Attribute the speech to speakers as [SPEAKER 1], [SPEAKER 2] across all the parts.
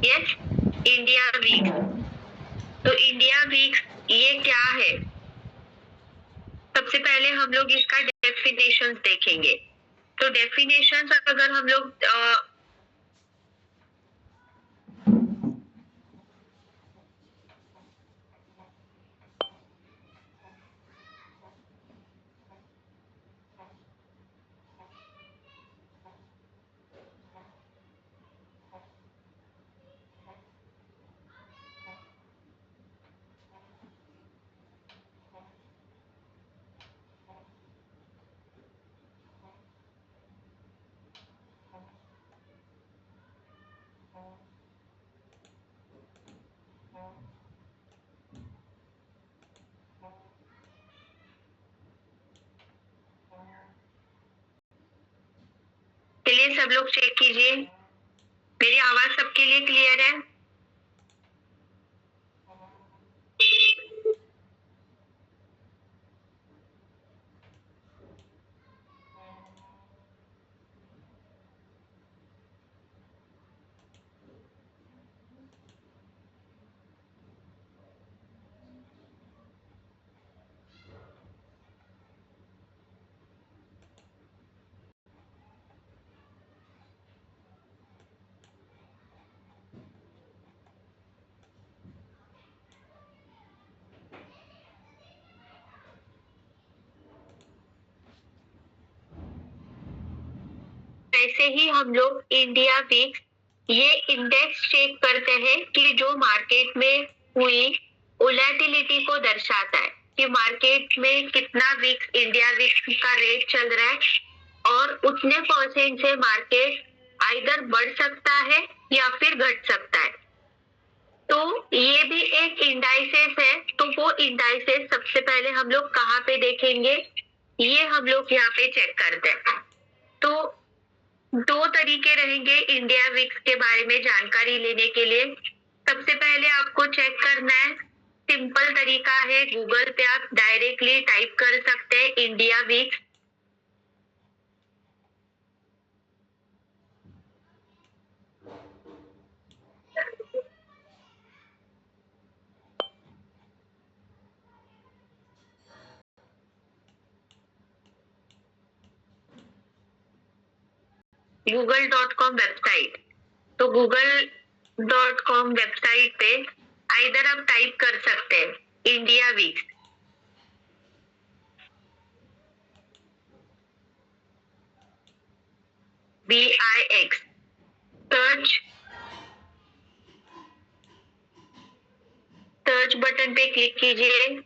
[SPEAKER 1] Yes, India week. तो India week ये क्या है? सबसे पहले हम लोग इसका डेफिनेशंस देखेंगे। तो डेफिनेशंस अगर हम लोग चलिए सब लोग चेक कीजिए, मेरी आवाज सबके लिए क्लियर है? ऐसे ही हम लोग इंडिया वीक ये इंडेक्स चेक करते हैं कि जो मार्केट में हुई वोलेटिलिटी को दर्शाता है कि मार्केट में कितना वीक्स इंडिया वीक का रेट चल रहा है और उतने परसेंट से मार्केट आइदर बढ़ सकता है या फिर घट सकता है। तो ये भी एक इंडाइसेस है। तो वो इंडाइसेस सबसे पहले हम लोग कहाँ पे देखेंगे, ये हम लोग यहाँ पे चेक करते हैं। तो दो तरीके रहेंगे इंडिया वीक्स के बारे में जानकारी लेने के लिए। सबसे पहले आपको चेक करना है, सिंपल तरीका है, गूगल पे आप डायरेक्टली टाइप कर सकते हैं इंडिया वीक्स। google.com website. तो google.com वेबसाइट पे आइदर आप टाइप कर सकते हैं India weeks. VIX search button पे क्लिक कीजिए।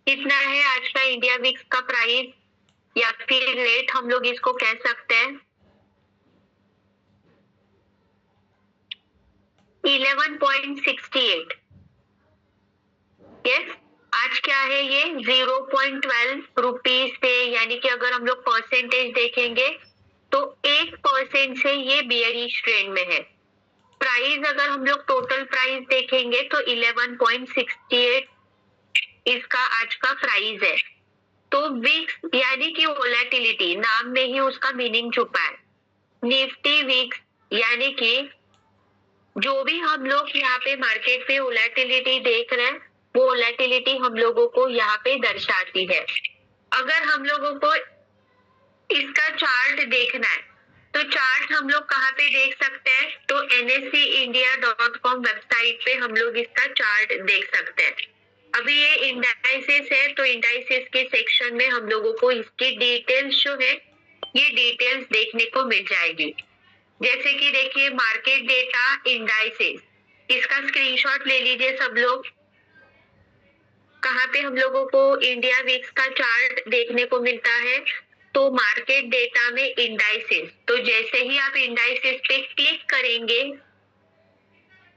[SPEAKER 1] कितना है आज का इंडिया वीक्स का प्राइस या फिर रेट हम लोग इसको कह सकते हैं? 11.68। यस, आज क्या है ये 0.12 रुपीज से, यानी कि अगर हम लोग परसेंटेज देखेंगे तो 1% से ये बियरिश ट्रेंड में है। प्राइस अगर हम लोग टोटल प्राइस देखेंगे तो 11.68 इसका आज का प्राइस है। तो वीक्स यानी कि वोलेटिलिटी, नाम में ही उसका मीनिंग छुपा है। निफ्टी वीक्स यानी कि जो भी हम लोग यहाँ पे मार्केट पे वोलेटिलिटी देख रहे हैं वो वोलेटिलिटी हम लोगों को यहाँ पे दर्शाती है। अगर हम लोगों को इसका चार्ट देखना है तो चार्ट हम लोग कहाँ पे देख सकते हैं? तो NSEindia.com वेबसाइट पे हम लोग इसका चार्ट देख सकते हैं। अभी ये इंडाइसेस है तो इंडाइसेस के सेक्शन में हम लोगों को इसकी डिटेल्स जो है ये डिटेल्स देखने को मिल जाएगी। जैसे कि देखिए मार्केट डेटा इंडाइसेस, इसका स्क्रीनशॉट ले लीजिए सब लोग। कहाँ पे हम लोगों को इंडिया वीक्स का चार्ट देखने को मिलता है? तो मार्केट डेटा में इंडाइसेस। तो जैसे ही आप इंडाइसेस पे क्लिक करेंगे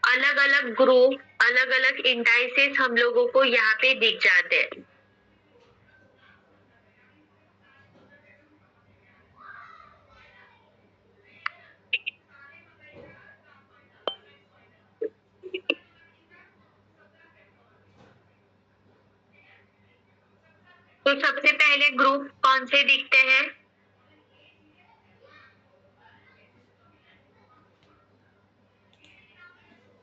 [SPEAKER 1] अलग अलग ग्रुप, अलग अलग इंडाइसेस हम लोगों को यहाँ पे दिख जाते हैं। तो सबसे पहले ग्रुप कौन से दिखते हैं?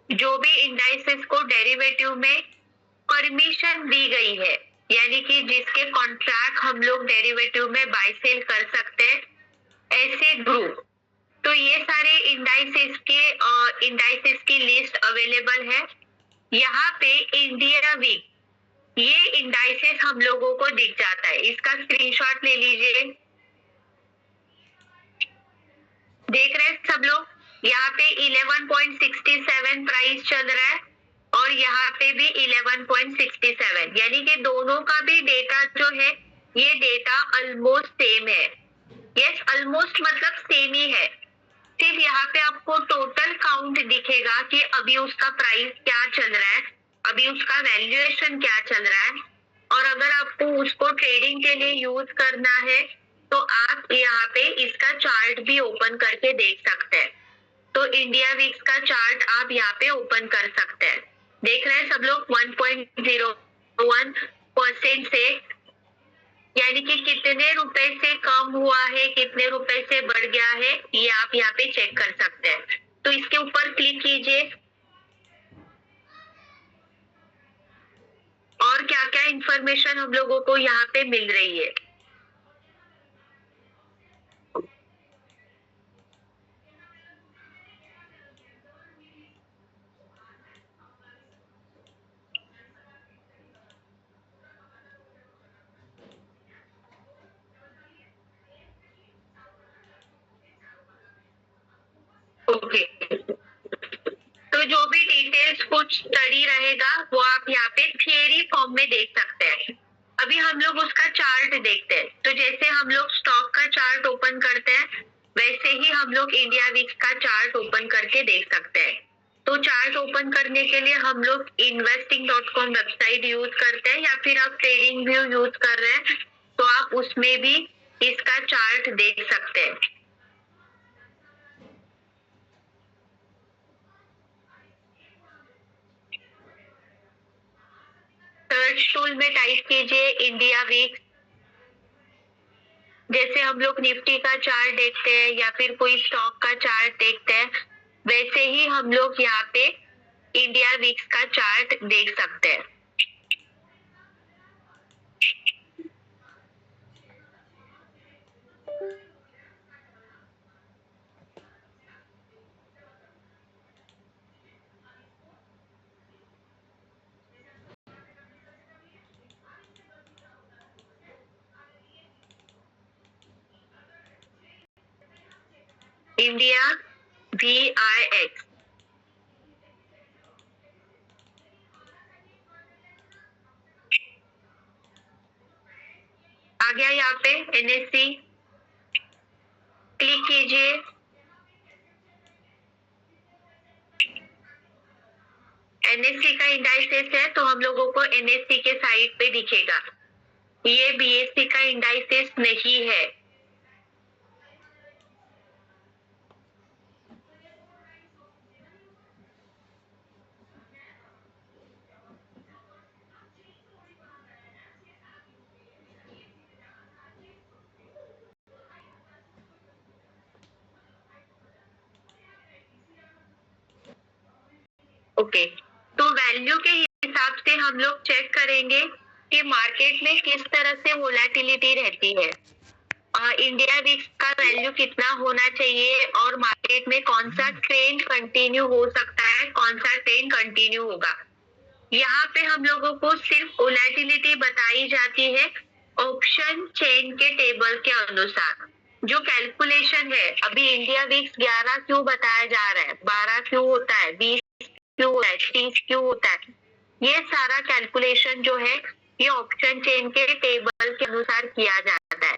[SPEAKER 1] जो भी इंडाइसेस को डेरिवेटिव में परमिशन दी गई है, यानी कि जिसके कॉन्ट्रैक्ट हम लोग डेरिवेटिव में बाय सेल कर सकते हैं, ऐसे ग्रुप। तो ये सारे इंडाइसेस की लिस्ट अवेलेबल है। यहाँ पे इंडिया वीक, ये इंडाइसेस हम लोगों को दिख जाता है। इसका स्क्रीनशॉट ले लीजिए। देख रहे हैं सब लोग? यहाँ पे 11.67 प्राइस चल रहा है और यहाँ पे भी 11.67, यानी कि दोनों का भी डेटा जो है, ये डेटा ऑलमोस्ट सेम है। यस, ऑलमोस्ट मतलब सेम ही है। सिर्फ यहाँ पे आपको टोटल काउंट दिखेगा कि अभी उसका प्राइस क्या चल रहा है, अभी उसका वैल्यूएशन क्या चल रहा है। और अगर आपको उसको ट्रेडिंग के लिए यूज करना है तो आप यहाँ पे इसका चार्ट भी ओपन करके देख सकते हैं। तो इंडिया वीक्स का चार्ट आप यहाँ पे ओपन कर सकते हैं। देख रहे हैं सब लोग? 1.01% से, यानी कि कितने रुपए से कम हुआ है, कितने रुपए से बढ़ गया है, ये आप यहाँ पे चेक कर सकते हैं। तो इसके ऊपर क्लिक कीजिए और क्या क्या इंफॉर्मेशन हम लोगों को यहाँ पे मिल रही है। ओके, तो जो भी डिटेल्स कुछ स्टडी रहेगा वो आप यहाँ पे थियरी फॉर्म में देख सकते हैं। अभी हम लोग उसका चार्ट देखते हैं। तो जैसे हम लोग स्टॉक का चार्ट ओपन करते हैं, वैसे ही हम लोग इंडिया वीक्स का चार्ट ओपन करके देख सकते हैं। तो चार्ट ओपन करने के लिए हम लोग investing.com वेबसाइट यूज करते हैं, या फिर आप ट्रेडिंग व्यू यूज कर रहे हैं तो आप उसमें भी इसका चार्ट देख सकते हैं। सर्च टूल में टाइप कीजिए इंडिया वीक्स। जैसे हम लोग निफ्टी का चार्ट देखते हैं या फिर कोई स्टॉक का चार्ट देखते हैं, वैसे ही हम लोग यहाँ पे इंडिया वीक्स का चार्ट देख सकते हैं। इंडिया VIX, आ गया यहाँ पे NSE, क्लिक कीजिए। NSE का इंडाइसेस है तो हम लोगों को NSE के साइड पे दिखेगा। ये BSE का इंडाइसेस नहीं है। ओके, तो वैल्यू के हिसाब से हम लोग चेक करेंगे कि मार्केट में किस तरह से वोलेटिलिटी रहती है। इंडिया वीक्स का वैल्यू कितना होना चाहिए और मार्केट में कौन सा ट्रेंड कंटिन्यू हो सकता है, कौन सा ट्रेंड कंटिन्यू होगा। यहाँ पे हम लोगों को सिर्फ वोलेटिलिटी बताई जाती है ऑप्शन चेन के टेबल के अनुसार। जो कैलकुलेशन है, अभी इंडिया वीक्स 11 क्यों बताया जा रहा है, 12 क्यों होता है, 20 क्यों होता है, 30 क्यों होता है, ये सारा कैलकुलेशन जो है ये ऑप्शन चेन के टेबल के अनुसार किया जाता है।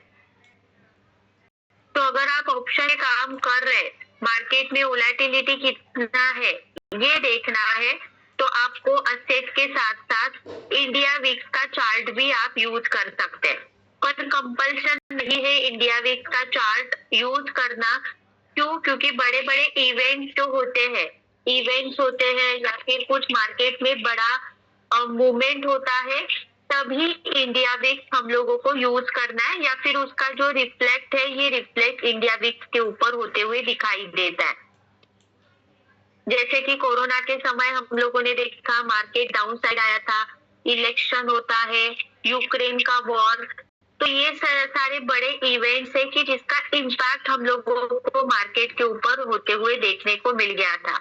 [SPEAKER 1] तो अगर आप ऑप्शन में काम कर रहे हैं, मार्केट में वोलेटिलिटी कितना है ये देखना है, तो आपको असेट के साथ साथ इंडिया वीक्स का चार्ट भी आप यूज कर सकते हैं। पर कंपल्सन नहीं है इंडिया वीक्स का चार्ट यूज करना। क्यों? क्योंकि बड़े बड़े इवेंट्स जो होते हैं या फिर कुछ मार्केट में बड़ा मूवमेंट होता है, तभी इंडिया विक्स हम लोगों को यूज करना है, या फिर उसका जो रिफ्लेक्ट है ये रिफ्लेक्ट इंडिया विक्स के ऊपर होते हुए दिखाई देता है। जैसे कि कोरोना के समय हम लोगों ने देखा मार्केट डाउन साइड आया था, इलेक्शन होता है, यूक्रेन का वॉर, तो ये सारे बड़े इवेंट्स है कि जिसका इम्पैक्ट हम लोगों को मार्केट के ऊपर होते हुए देखने को मिल गया था।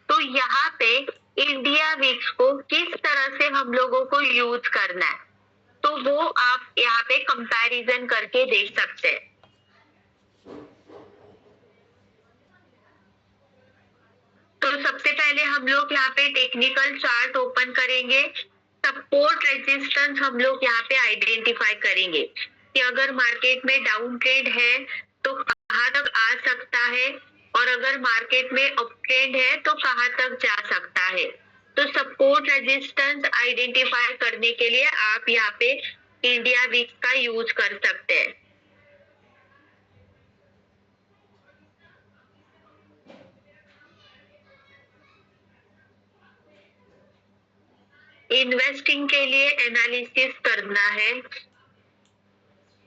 [SPEAKER 1] तो यहाँ पे इंडिया विक्स को किस तरह से हम लोगों को यूज करना है, तो वो आप यहाँ पे कंपैरिजन करके देख सकते हैं। तो सबसे पहले हम लोग यहाँ पे टेक्निकल चार्ट ओपन करेंगे। सपोर्ट रेजिस्टेंस हम लोग यहाँ पे आइडेंटिफाई करेंगे कि अगर मार्केट में डाउन ट्रेंड है तो कहाँ तक आ सकता है, और अगर मार्केट में अप ट्रेंड है तो कहाँ तक जा सकता है। तो सपोर्ट रेजिस्टेंस आइडेंटिफाई करने के लिए आप यहाँ पे इंडिया विक्स का यूज कर सकते हैं। इन्वेस्टिंग के लिए एनालिसिस करना है।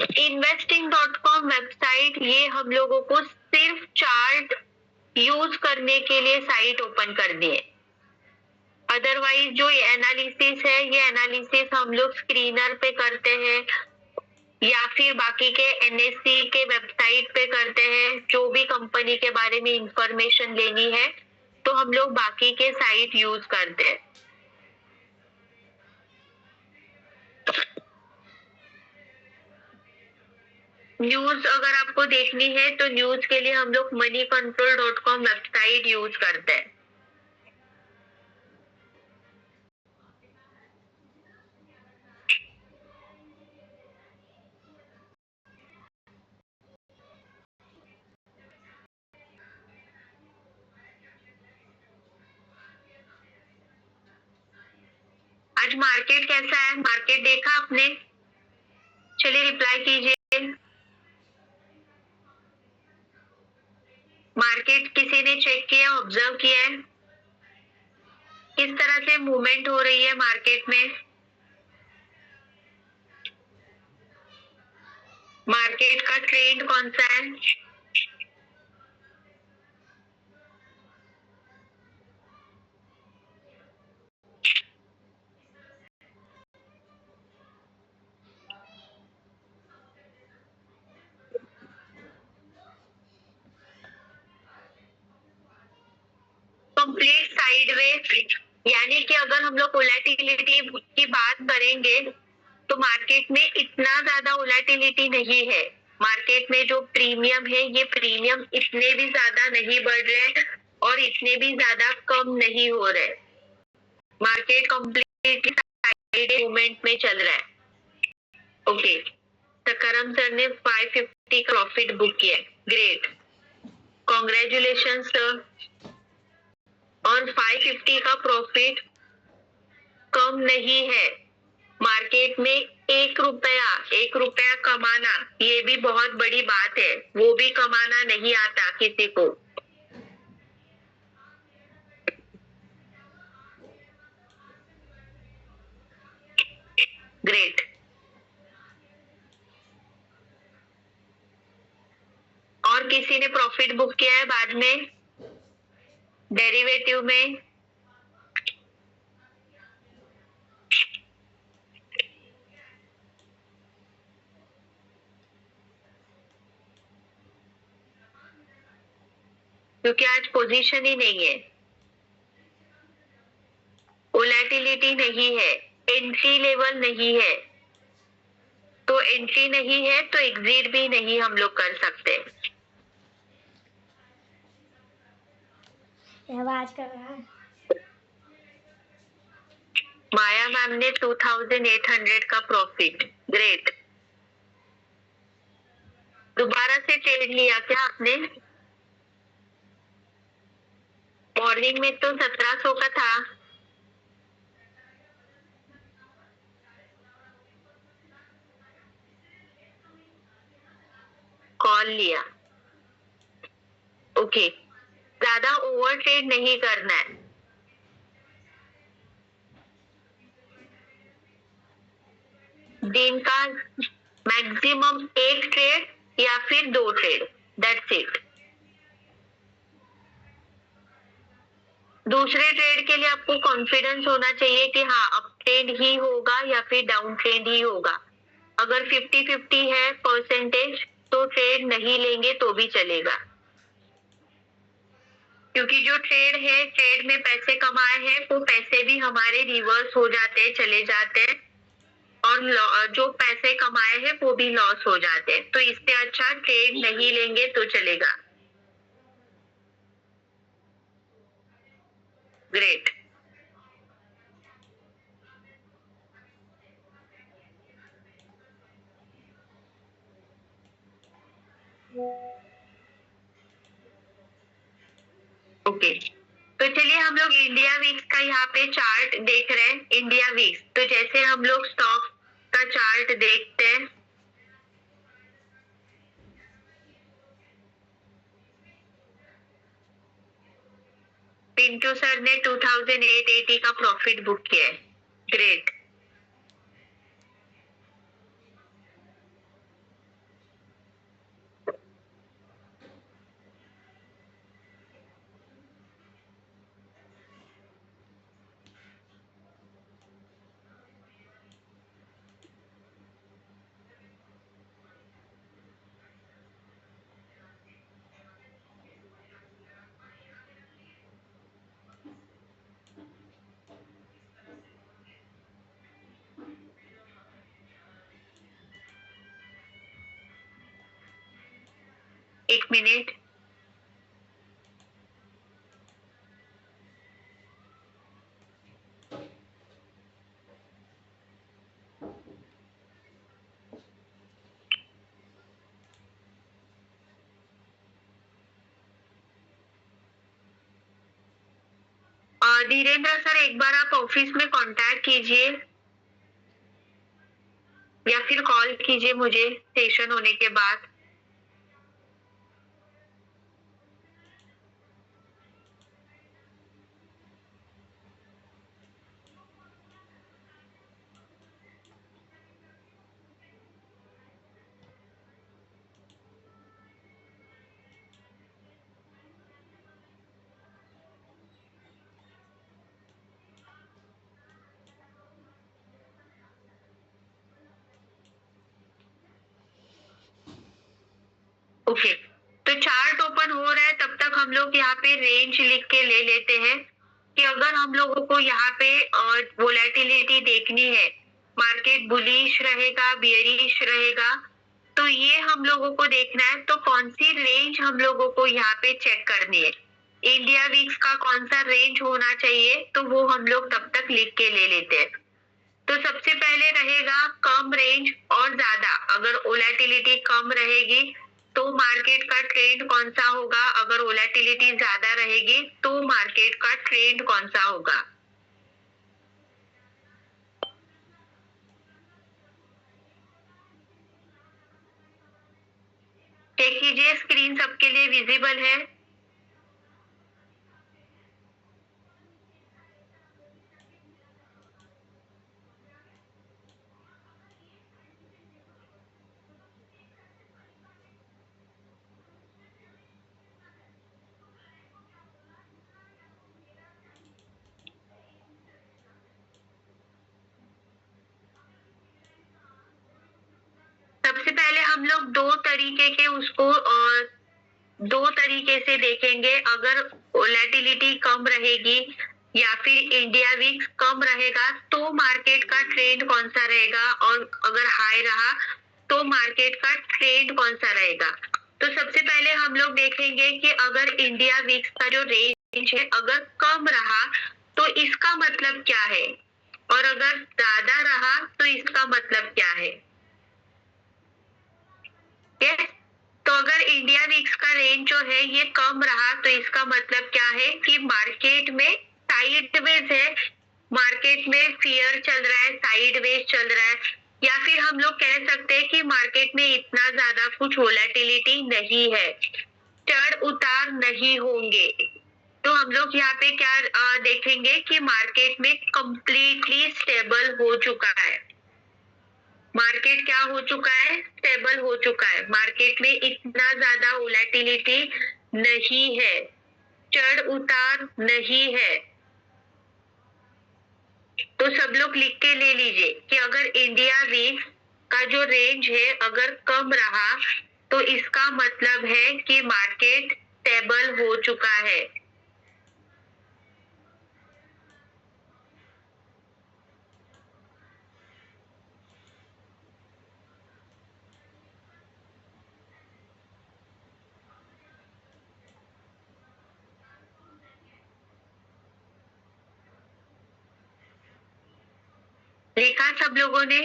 [SPEAKER 1] investing.com वेबसाइट ये हम लोगों को सिर्फ चार्ट यूज करने के लिए साइट ओपन करनी है। अदरवाइज जो एनालिसिस है ये एनालिसिस हम लोग स्क्रीनर पे करते हैं या फिर बाकी के एनएससी के वेबसाइट पे करते हैं। जो भी कंपनी के बारे में इंफॉर्मेशन लेनी है तो हम लोग बाकी के साइट यूज करते हैं। न्यूज अगर आपको देखनी है तो न्यूज के लिए हम लोग moneycontrol.com वेबसाइट यूज करते हैं। आज मार्केट कैसा है, मार्केट देखा आपने? चलिए रिप्लाई कीजिए। मार्केट किसी ने चेक किया, ऑब्जर्व किया है किस तरह से मूवमेंट हो रही है मार्केट में? मार्केट का ट्रेंड कौन सा है? कंप्लीट साइडवेज, यानी कि अगर हम लोग वोलेटिलिटी की बात करेंगे तो मार्केट में इतना ज्यादा वोलेटिलिटी नहीं है। मार्केट में जो प्रीमियम है ये प्रीमियम इतने भी ज्यादा नहीं बढ़ रहे और इतने भी ज्यादा कम नहीं हो रहे। मार्केट कंप्लीटली साइड मूवमेंट में चल रहा है। ओके, सकरम सर ने 550 प्रॉफिट बुक किया, ग्रेट, कॉन्ग्रेचुलेशन सर। और 550 का प्रॉफिट कम नहीं है। मार्केट में एक रुपया कमाना ये भी बहुत बड़ी बात है, वो भी कमाना नहीं आता किसी को। ग्रेट। और किसी ने प्रॉफिट बुक किया है बाद में डेरिवेटिव में? क्योंकि आज पोजीशन ही नहीं है, वोलेटिलिटी नहीं है, एंट्री लेवल नहीं है, तो एंट्री नहीं है तो एग्जिट भी नहीं हम लोग कर सकते।
[SPEAKER 2] आवाज कर रहा है।
[SPEAKER 1] माया मैम ने 2800 का प्रॉफिट, ग्रेट। दोबारा से ट्रेड लिया क्या आपने? मॉर्निंग में तो 1700 का था। कॉल लिया, ओके। ज्यादा ओवर ट्रेड नहीं करना है। दिन का मैक्सिमम एक ट्रेड या फिर 2 ट्रेड, दैट्स इट। दूसरे ट्रेड के लिए आपको कॉन्फिडेंस होना चाहिए कि हाँ अप ट्रेंड ही होगा या फिर डाउन ट्रेंड ही होगा। अगर 50-50 है परसेंटेज तो ट्रेड नहीं लेंगे तो भी चलेगा, क्योंकि जो ट्रेड है, ट्रेड में पैसे कमाए हैं वो पैसे भी हमारे रिवर्स हो जाते हैं, चले जाते हैं, और जो पैसे कमाए हैं वो भी लॉस हो जाते हैं। तो इससे अच्छा ट्रेड नहीं लेंगे तो चलेगा। ग्रेट। ओके, तो चलिए हम लोग इंडिया वीक्स का यहाँ पे चार्ट देख रहे हैं। इंडिया वीक्स, तो जैसे हम लोग स्टॉक का चार्ट देखते हैं, पिंटू सर ने 2880 का प्रॉफिट बुक किया है। ग्रेट। एक मिनट। धीरेन्द्र सर, एक बार आप ऑफिस में कांटेक्ट कीजिए या फिर कॉल कीजिए मुझे सेशन होने के बाद। ओके, तो चार्ट ओपन हो रहा है तब तक हम लोग यहाँ पे रेंज लिख के ले लेते हैं कि अगर हम लोगों को यहाँ पे वोलेटिलिटी देखनी है, मार्केट बुलिश रहेगा, बियरिश रहेगा, तो ये हम लोगों को देखना है। तो कौन सी रेंज हम लोगों को यहाँ पे चेक करनी है, इंडिया वीक्स का कौन सा रेंज होना चाहिए, तो वो हम लोग तब तक लिख के ले लेते हैं। तो सबसे पहले रहेगा कम रेंज और ज्यादा। अगर वोलेटिलिटी कम रहेगी तो मार्केट का ट्रेंड कौन सा होगा, अगर वोलेटिलिटी ज्यादा रहेगी तो मार्केट का ट्रेंड कौन सा होगा। चेक कीजिए स्क्रीन सबके लिए विजिबल है। सबसे पहले हम लोग दो तरीके से देखेंगे। अगर वोलेटिलिटी कम रहेगी या फिर इंडिया वीक्स कम रहेगा तो मार्केट का ट्रेंड कौन सा रहेगा, और अगर हाई रहा तो मार्केट का ट्रेंड कौन सा रहेगा। तो सबसे पहले हम लोग देखेंगे कि अगर इंडिया वीक्स का जो रेंज है अगर कम रहा तो इसका मतलब क्या है, और अगर ज्यादा रहा तो इसका मतलब क्या है। yes? तो अगर इंडिया वीक्स का रेंज जो है ये कम रहा तो इसका मतलब क्या है कि मार्केट में साइडवेज है, मार्केट में फियर चल रहा है, साइडवेज चल रहा है, या फिर हम लोग कह सकते हैं कि मार्केट में इतना ज्यादा कुछ वोलेटिलिटी नहीं है, चढ़ उतार नहीं होंगे। तो हम लोग यहाँ पे क्या देखेंगे कि मार्केट में कंप्लीटली स्टेबल हो चुका है। मार्केट क्या हो चुका है, स्टेबल हो चुका है, मार्केट में इतना ज्यादा वोलेटिलिटी नहीं है, चढ़ उतार नहीं है। तो सब लोग लिख के ले लीजिए कि अगर इंडिया वीक्स का जो रेंज है अगर कम रहा तो इसका मतलब है कि मार्केट स्टेबल हो चुका है। लिखा सब लोगों ने?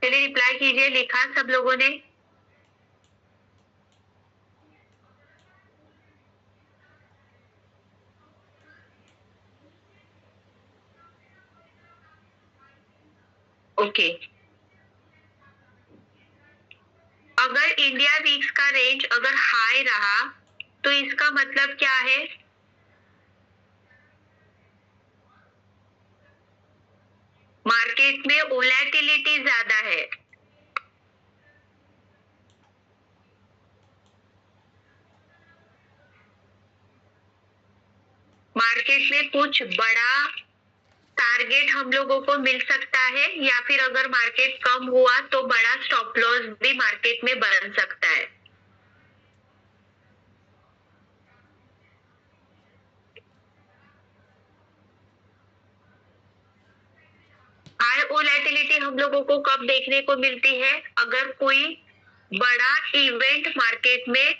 [SPEAKER 1] चलिए रिप्लाई कीजिए, लिखा सब लोगों ने? ओके। अगर इंडिया वीक्स का रेंज अगर हाई रहा तो इसका मतलब क्या है? मार्केट में वोलेटिलिटी ज्यादा है, मार्केट में कुछ बड़ा टारगेट हम लोगों को मिल सकता है, या फिर अगर मार्केट कम हुआ तो बड़ा स्टॉप लॉस भी मार्केट में बन सकता है। हाई वोलेटिलिटी हम लोगों को कब देखने को मिलती है? अगर कोई बड़ा इवेंट मार्केट में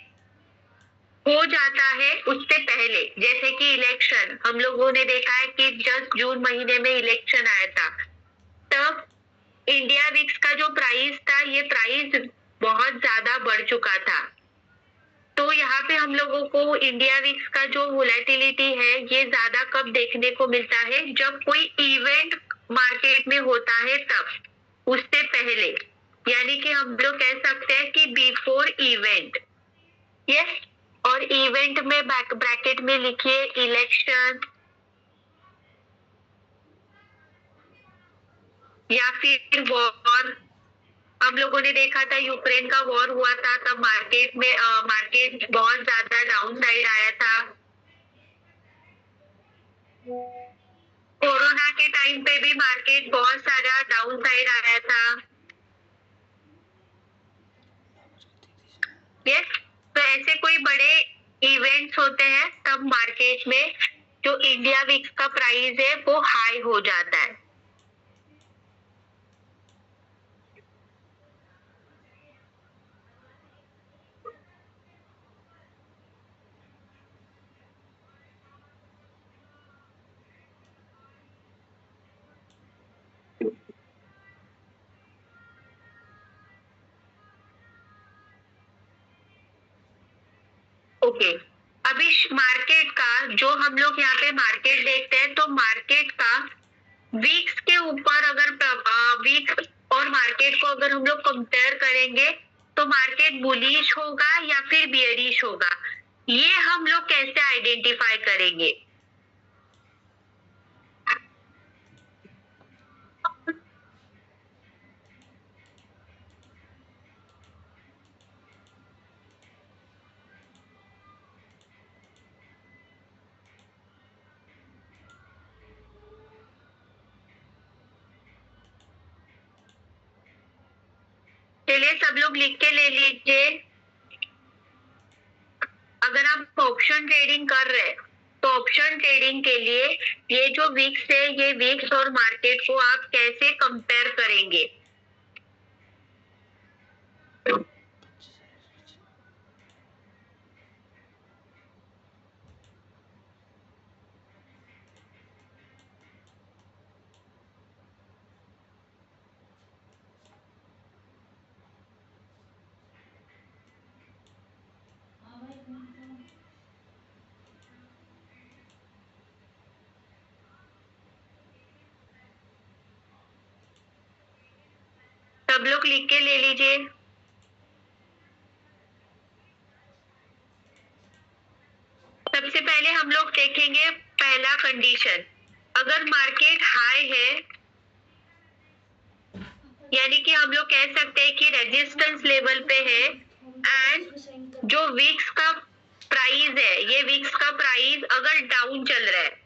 [SPEAKER 1] हो जाता है उससे पहले, जैसे कि इलेक्शन, हम लोगों ने देखा है कि जस्ट जून महीने में इलेक्शन आया था, तब इंडिया विक्स का जो प्राइस था ये प्राइस बहुत ज्यादा बढ़ चुका था। तो यहाँ पे हम लोगों को इंडिया विक्स का जो वोलेटिलिटी है ये ज्यादा कब देखने को मिलता है? जब कोई इवेंट मार्केट में होता है तब, उससे पहले, यानी कि हम लोग कह सकते हैं कि बिफोर इवेंट। यस। और इवेंट में ब्रैकेट में लिखिए इलेक्शन, या फिर वॉर। हम लोगों ने देखा था यूक्रेन का वॉर हुआ था तब मार्केट में मार्केट बहुत ज्यादा डाउन साइड आया था। कोरोना के टाइम पे भी मार्केट बहुत सारा डाउन साइड आया था। यस। तो ऐसे कोई बड़े इवेंट्स होते हैं तब मार्केट में जो इंडिया विक्स का प्राइस है वो हाई हो जाता है। ओके। अभी मार्केट का जो हम लोग यहाँ पे मार्केट देखते हैं तो मार्केट का वीक्स के ऊपर अगर वीक्स और मार्केट को अगर हम लोग कंपेयर करेंगे तो मार्केट बुलिश होगा या फिर बियरिश होगा, ये हम लोग कैसे आइडेंटिफाई करेंगे? चलिए सब लोग लिख के ले लीजिए। अगर आप ऑप्शन ट्रेडिंग कर रहे हैं तो ऑप्शन ट्रेडिंग के लिए ये जो वीक्स है ये वीक्स और मार्केट को आप कैसे कंपेयर करेंगे? सब लोग लिख के ले लीजिए। सबसे पहले हम लोग देखेंगे पहला कंडीशन। अगर मार्केट हाई है, यानी कि हम लोग कह सकते हैं कि रेजिस्टेंस लेवल पे है, एंड जो वीक्स का प्राइस है, ये वीक्स का प्राइस अगर डाउन चल रहा है,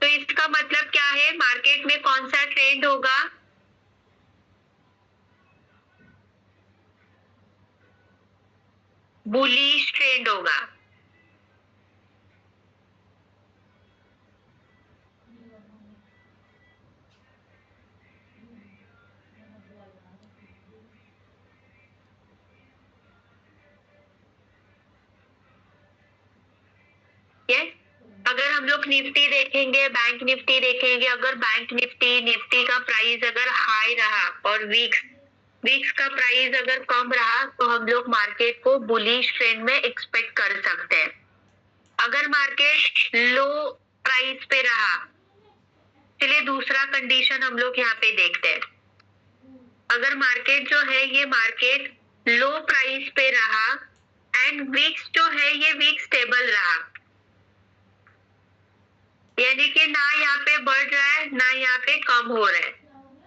[SPEAKER 1] तो इसका मतलब क्या है, मार्केट में कौन सा ट्रेंड होगा? बुलिश ट्रेंड होगा। यस, अगर हम लोग निफ्टी देखेंगे, बैंक निफ्टी देखेंगे, अगर बैंक निफ्टी का प्राइस अगर हाई रहा और वीक्स वीक्स का प्राइस अगर कम रहा, तो हम लोग मार्केट को बुलिश ट्रेंड में एक्सपेक्ट कर सकते हैं। अगर मार्केट लो प्राइस पे रहा, चलिए दूसरा कंडीशन हम लोग यहाँ पे देखते हैं। अगर मार्केट जो है, ये मार्केट लो प्राइस पे रहा एंड वीक्स जो है, ये वीक स्टेबल रहा, यानी कि ना यहाँ पे बढ़ रहा है ना यहाँ पे कम हो रहा है,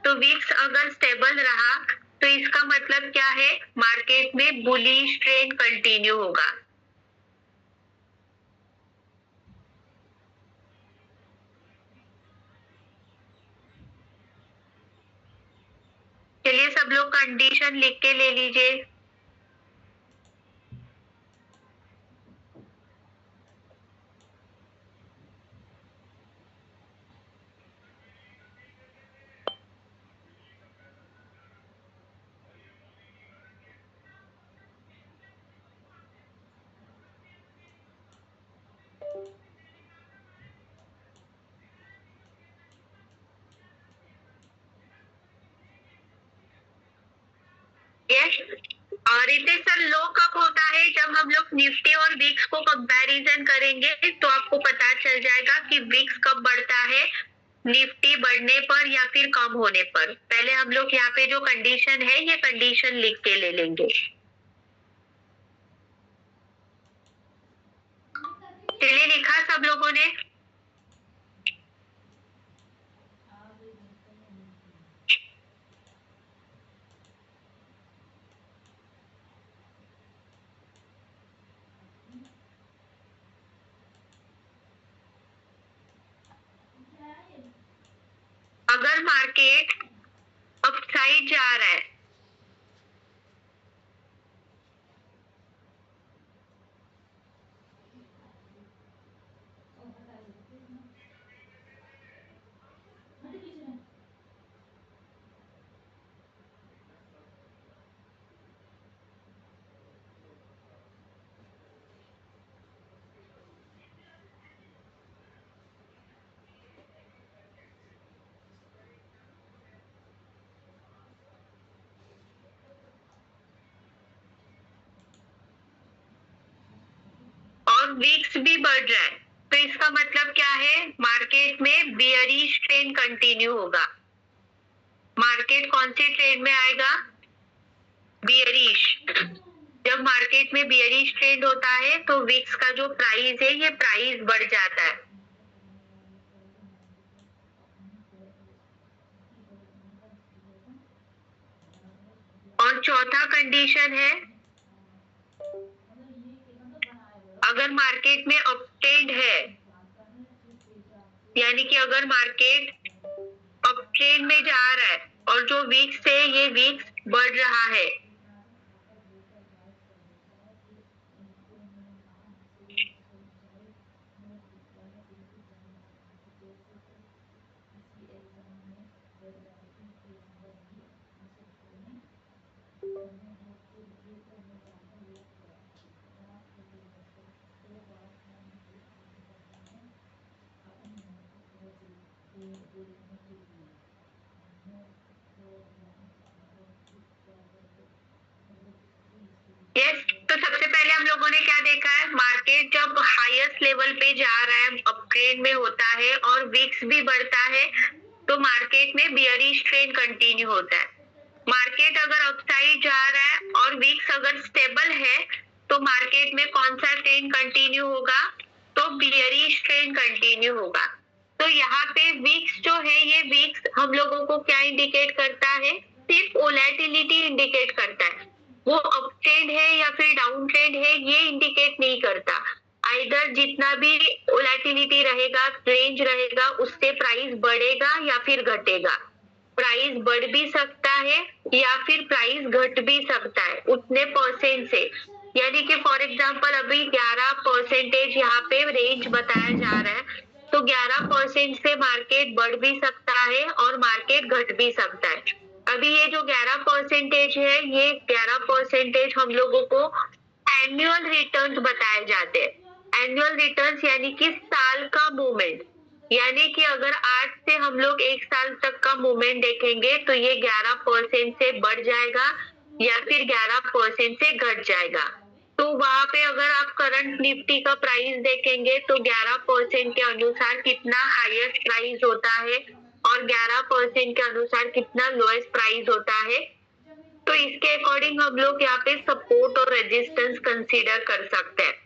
[SPEAKER 1] तो वीक्स अगर स्टेबल रहा, तो इसका मतलब क्या है, मार्केट में बुलिश ट्रेंड कंटिन्यू होगा। चलिए सब लोग कंडीशन लिख के ले लीजिए। यस, और रिसेशन लो कब होता है, जब हम लोग निफ्टी और विक्स को कंपैरिजन करेंगे, तो आपको पता चल जाएगा कि विक्स कब बढ़ता है, निफ्टी बढ़ने पर या फिर कम होने पर। पहले हम लोग यहाँ पे जो कंडीशन है, ये कंडीशन लिख के ले लेंगे। चलिए लिखा सब लोगों ने? अगर मार्केट अपसाइड जा रहा है, और वीक्स भी बढ़ रहा है, तो इसका मतलब क्या है, मार्केट में बियरिश ट्रेंड कंटिन्यू होगा। मार्केट कौन सी ट्रेंड में आएगा? बियरिश। जब मार्केट में बियरिश ट्रेंड होता है, तो विक्स का जो प्राइस है, ये प्राइस बढ़ जाता है। और चौथा कंडीशन है, अगर मार्केट में अपट्रेंड है, यानी कि अगर मार्केट अपट्रेंड में जा रहा है और जो वीक्स है, ये वीक्स बढ़ रहा है, लोगों ने क्या देखा है, मार्केट जब हाईएस्ट लेवल पे जा रहा है, अपट्रेंड में होता है और विक्स भी बढ़ता है, तो मार्केट में बियरिश ट्रेंड कंटिन्यू होता है। मार्केट अगर अपसाइड जा रहा है और विक्स अगर स्टेबल है, तो मार्केट में कौन सा ट्रेंड कंटिन्यू होगा, तो बियरिश ट्रेंड कंटिन्यू होगा। तो यहाँ पे विक्स जो है, ये विक्स हम लोगों को क्या इंडिकेट करता है, सिर्फ वोलेटिलिटी इंडिकेट करता है। वो अप ट्रेंड है या फिर डाउन ट्रेंड है, ये इंडिकेट नहीं करता। आइदर जितना भी वोलेटिलिटी रहेगा, रेंज रहेगा, उससे प्राइस बढ़ेगा या फिर घटेगा। प्राइस बढ़ भी सकता है या फिर प्राइस घट भी सकता है उतने परसेंट से। यानी कि फॉर एग्जांपल अभी 11% यहाँ पे रेंज बताया जा रहा है, तो 11% से मार्केट बढ़ भी सकता है और मार्केट घट भी सकता है। अभी ये जो 11% है, ये 11% हम लोगों को एनुअल रिटर्न्स बताए जाते हैं। एनुअल रिटर्न्स यानी कि साल का मूवमेंट, यानी कि अगर आज से हम लोग 1 साल तक का मूवमेंट देखेंगे तो ये 11% से बढ़ जाएगा या फिर 11% से घट जाएगा। तो वहां पे अगर आप करंट निफ्टी का प्राइस देखेंगे तो 11% के अनुसार कितना हाईएस्ट प्राइस होता है और 11% के अनुसार कितना लोएस्ट प्राइस होता है। तो इसके अकॉर्डिंग हम लोग यहाँ पे सपोर्ट और रेजिस्टेंस कंसीडर कर सकते हैं।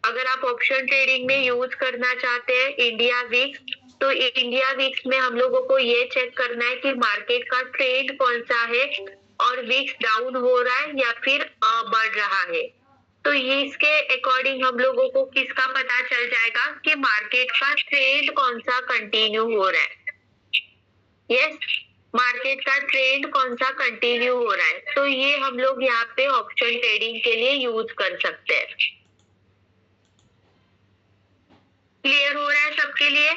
[SPEAKER 1] अगर आप ऑप्शन ट्रेडिंग में यूज करना चाहते हैं इंडिया विक्स, तो इंडिया विक्स में हम लोगों को ये चेक करना है कि मार्केट का ट्रेंड कौन सा है और विक्स डाउन हो रहा है या फिर बढ़ रहा है। तो ये इसके अकॉर्डिंग हम लोगों को किसका पता चल जाएगा कि मार्केट का ट्रेंड कौन सा कंटिन्यू हो रहा है। यस, मार्केट का ट्रेंड कौन सा कंटिन्यू हो रहा है। तो ये हम लोग यहाँ पे ऑप्शन ट्रेडिंग के लिए यूज कर सकते हैं। क्लियर हो रहा है सबके लिए?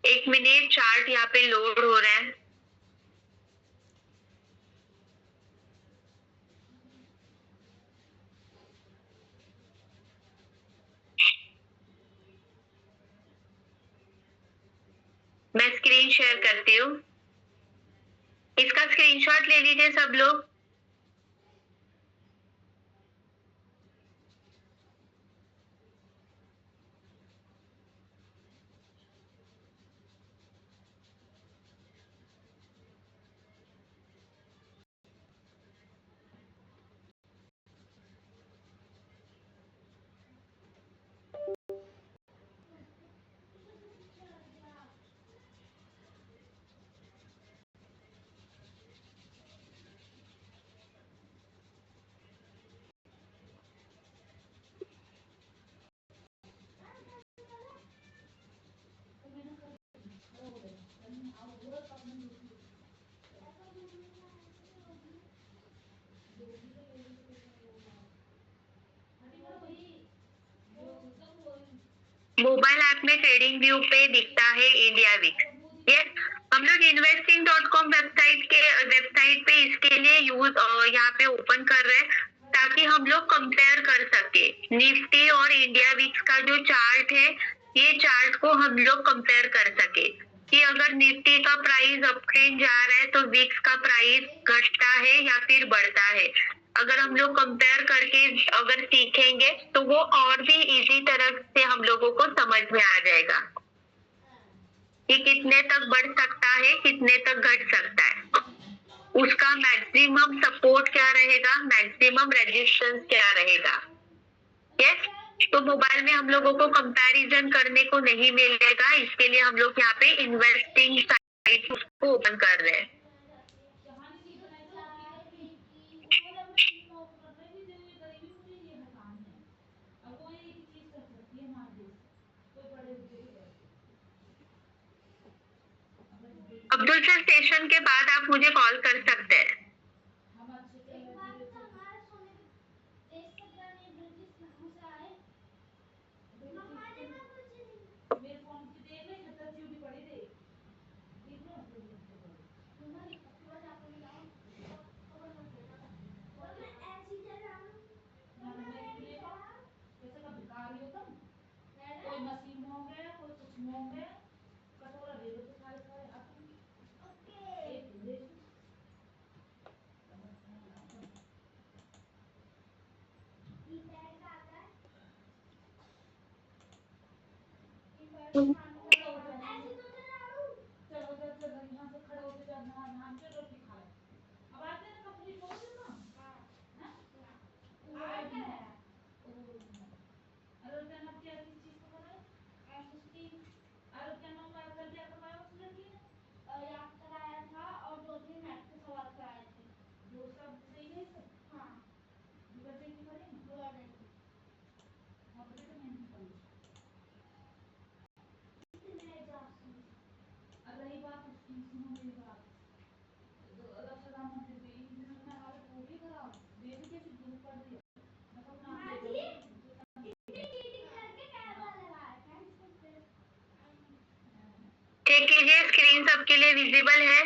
[SPEAKER 1] एक मिनट, चार्ट यहाँ पे लोड हो रहा है। मैं स्क्रीन शेयर करती हूँ, इसका स्क्रीनशॉट ले लीजिए सब लोग। मोबाइल ऐप में ट्रेडिंग व्यू पे दिखता है इंडिया विक्स। यस, हम लोग investing.com वेबसाइट पे इसके लिए यूज यहाँ पे ओपन कर रहे हैं ताकि हम लोग कंपेयर कर सके निफ्टी और इंडिया विक्स का जो चार्ट है, ये चार्ट को हम लोग कंपेयर कर सके कि अगर निफ्टी का प्राइस अप ट्रेंड जा रहा है तो विक्स का प्राइस घटता है या फिर बढ़ता है। अगर हम लोग कंपेयर करके अगर सीखेंगे तो वो और भी इजी तरह से हम लोगों को समझ में आ जाएगा कि कितने तक बढ़ सकता है, कितने तक घट सकता है। उसका मैक्सिमम सपोर्ट क्या रहेगा, मैक्सिमम रेजिस्टेंस क्या रहेगा। यस, तो मोबाइल में हम लोगों को कंपैरिजन करने को नहीं मिलेगा, इसके लिए हम लोग यहाँ पे इन्वेस्टिंग साइट को ओपन कर रहे हैं। अब्दुल सर, सेशन के बाद आप मुझे कॉल कर सकते हैं। चेक कीजिए, स्क्रीन सबके लिए विजिबल है।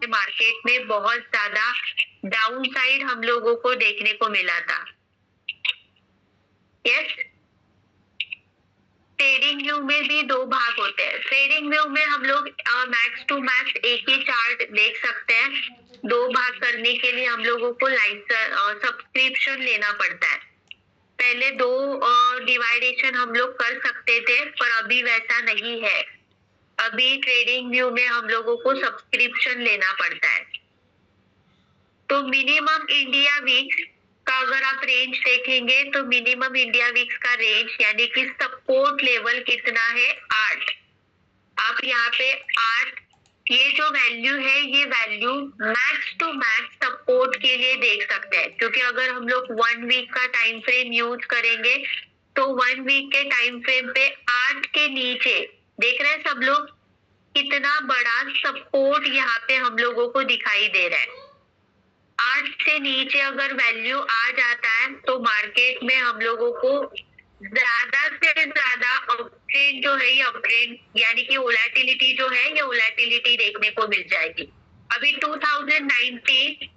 [SPEAKER 1] मार्केट में बहुत ज्यादा डाउन साइड हम लोगों को देखने को मिला था। यस, ट्रेडिंग व्यू में भी दो भाग होते हैं। ट्रेडिंग व्यू में हम लोग मैक्स टू मैक्स एक ही चार्ट देख सकते हैं। दो भाग करने के लिए हम लोगों को सब्सक्रिप्शन लेना पड़ता है। पहले दो डिवाइडेशन हम लोग कर सकते थे, पर अभी वैसा नहीं है। अभी ट्रेडिंग व्यू में हम लोगों को सब्सक्रिप्शन लेना पड़ता है। तो मिनिमम इंडिया वीक्स का अगर आप रेंज देखेंगे तो मिनिमम इंडिया वीक्स का रेंज यानी कि सपोर्ट लेवल कितना है, 8। आप यहाँ पे 8, ये जो वैल्यू है ये value max to max support के लिए देख सकते हैं, क्योंकि अगर हम लोग 1 वीक का टाइम फ्रेम यूज करेंगे तो 1 वीक के टाइम फ्रेम पे 8 के नीचे देख रहे हैं सब लोग, कितना बड़ा सपोर्ट यहाँ पे हम लोगों को दिखाई दे रहा है। 8 से नीचे अगर वैल्यू आ जाता है तो मार्केट में हम लोगों को ज्यादा से ज्यादा अपट्रेंड जो है, ये अपट्रेंड यानी कि वोलेटिलिटी जो है, ये वोलेटिलिटी देखने को मिल जाएगी। अभी 2019,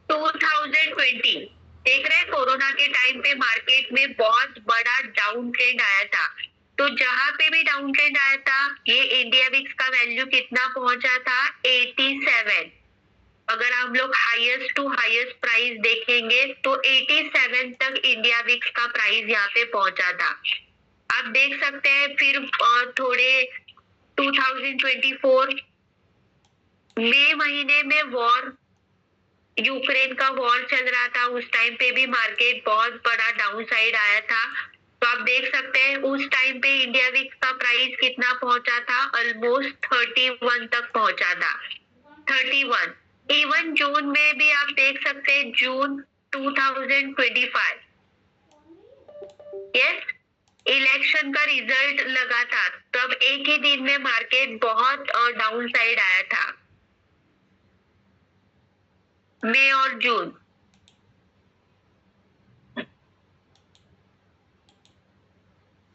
[SPEAKER 1] 2020 देख रहे हैं, कोरोना के टाइम पे मार्केट में बहुत बड़ा डाउन ट्रेंड आया था। तो जहां पे भी डाउन ट्रेंड आया था, ये इंडिया विक्स का वैल्यू कितना पहुंचा था, 87। अगर हम लोग हाईएस्ट टू हाईएस्ट प्राइस देखेंगे तो 87 तक इंडिया विक्स का प्राइस यहाँ पे पहुंचा था। आप देख सकते हैं फिर थोड़े 2024 मई महीने में यूक्रेन का वॉर चल रहा था, उस टाइम पे भी मार्केट बहुत बड़ा डाउन साइड आया था। तो आप देख सकते हैं उस टाइम पे इंडिया विक्स का प्राइस कितना पहुंचा था, ऑलमोस्ट 31 तक पहुंचा था, 31। इवन जून में भी आप देख सकते हैं, जून 2025, यस, इलेक्शन का रिजल्ट लगा था, तब एक ही दिन में मार्केट बहुत डाउन साइड आया था, मई और जून।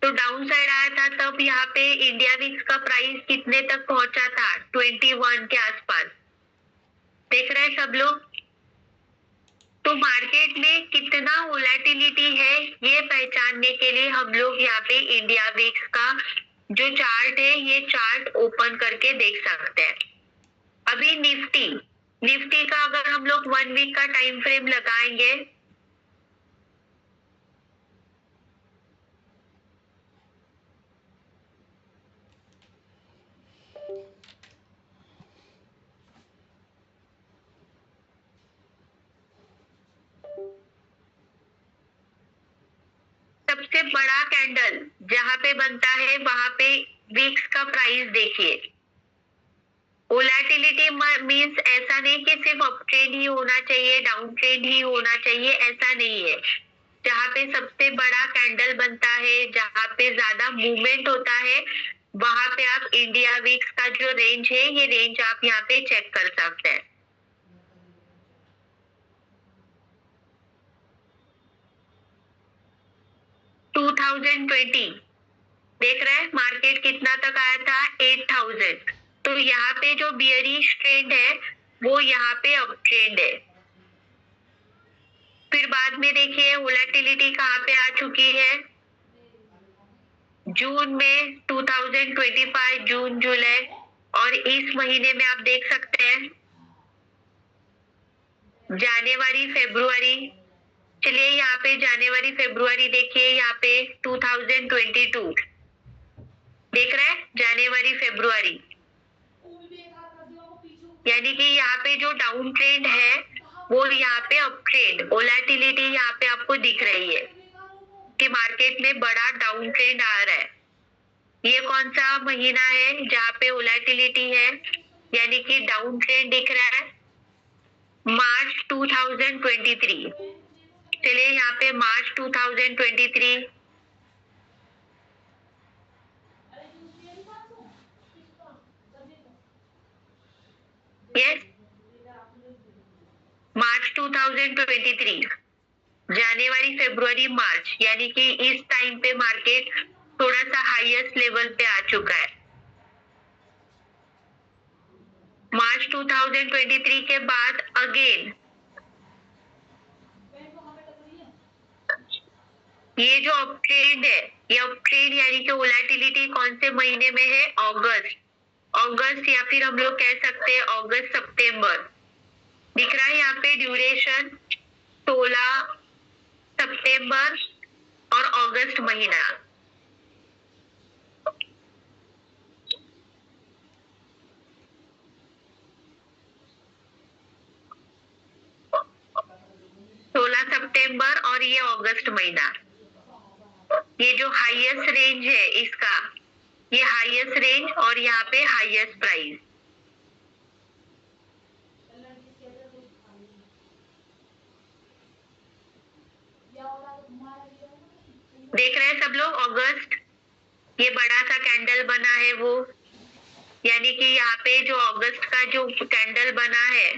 [SPEAKER 1] तो डाउन साइड आया था, तब यहाँ पे इंडिया विक्स का प्राइस कितने तक पहुंचा था, 21 के आसपास। देख रहे हैं सब लोग। तो मार्केट में कितना वोलेटिलिटी है ये पहचानने के लिए हम लोग यहाँ पे इंडिया विक्स का जो चार्ट है, ये चार्ट ओपन करके देख सकते हैं। अभी निफ्टी का अगर हम लोग 1 वीक का टाइम फ्रेम लगाएंगे, सबसे बड़ा कैंडल जहां पे बनता है वहां पे वीक्स का प्राइस देखिए। वोलेटिलिटी मींस ऐसा नहीं कि सिर्फ अप ट्रेंड ही होना चाहिए, डाउन ट्रेंड ही होना चाहिए, ऐसा नहीं है। जहां पे सबसे बड़ा कैंडल बनता है, जहां पे ज्यादा मूवमेंट होता है, वहां पे आप इंडिया वीक्स का जो रेंज है, ये रेंज आप यहाँ पे चेक कर सकते हैं। टू 2020 देख रहे हैं मार्केट कितना तक आया था, 8000। तो यहाँ पे जो बियरिश ट्रेंड है वो यहाँ पे अप ट्रेंड है। फिर बाद में देखिए वोलेटिलिटी कहाँ पे आ चुकी है, जून में 2025, जून जुलाई, और इस महीने में आप देख सकते हैं जनवरी फरवरी। चलिए यहाँ पे जनवरी फरवरी देखिए, यहाँ पे 2022 देख रहे हैं, जनवरी फरवरी, यानी कि यहाँ पे जो डाउन ट्रेंड है वो यहाँ पे अप ट्रेंड, वोलेटिलिटी यहाँ पे आपको दिख रही है कि मार्केट में बड़ा डाउन ट्रेंड आ रहा है। ये कौन सा महीना है जहाँ पे वोलेटिलिटी है, यानी कि डाउन ट्रेंड दिख रहा है, मार्च 2023। चलिए यहाँ पे मार्च 2023, यस, मार्च 2023, जनवरी फरवरी मार्च, यानी कि इस टाइम पे मार्केट थोड़ा सा हाईएस्ट लेवल पे आ चुका है। मार्च 2023 के बाद अगेन ये जो अप ट्रेंड है, ये अप ट्रेंड यानी कि वोलेटिलिटी कौन से महीने में है, अगस्त या फिर हम लोग कह सकते हैं अगस्त सितंबर। दिख रहा है यहाँ पे ड्यूरेशन 16 सितंबर और अगस्त महीना। सितंबर और ये अगस्त महीना, ये जो हाईएस्ट रेंज है इसका, ये हाईएस्ट रेंज और यहाँ पे हाईएस्ट प्राइस। देख रहे हैं सब लोग, अगस्त, ये बड़ा सा कैंडल बना है वो, यानी कि यहाँ पे जो अगस्त का जो कैंडल बना है,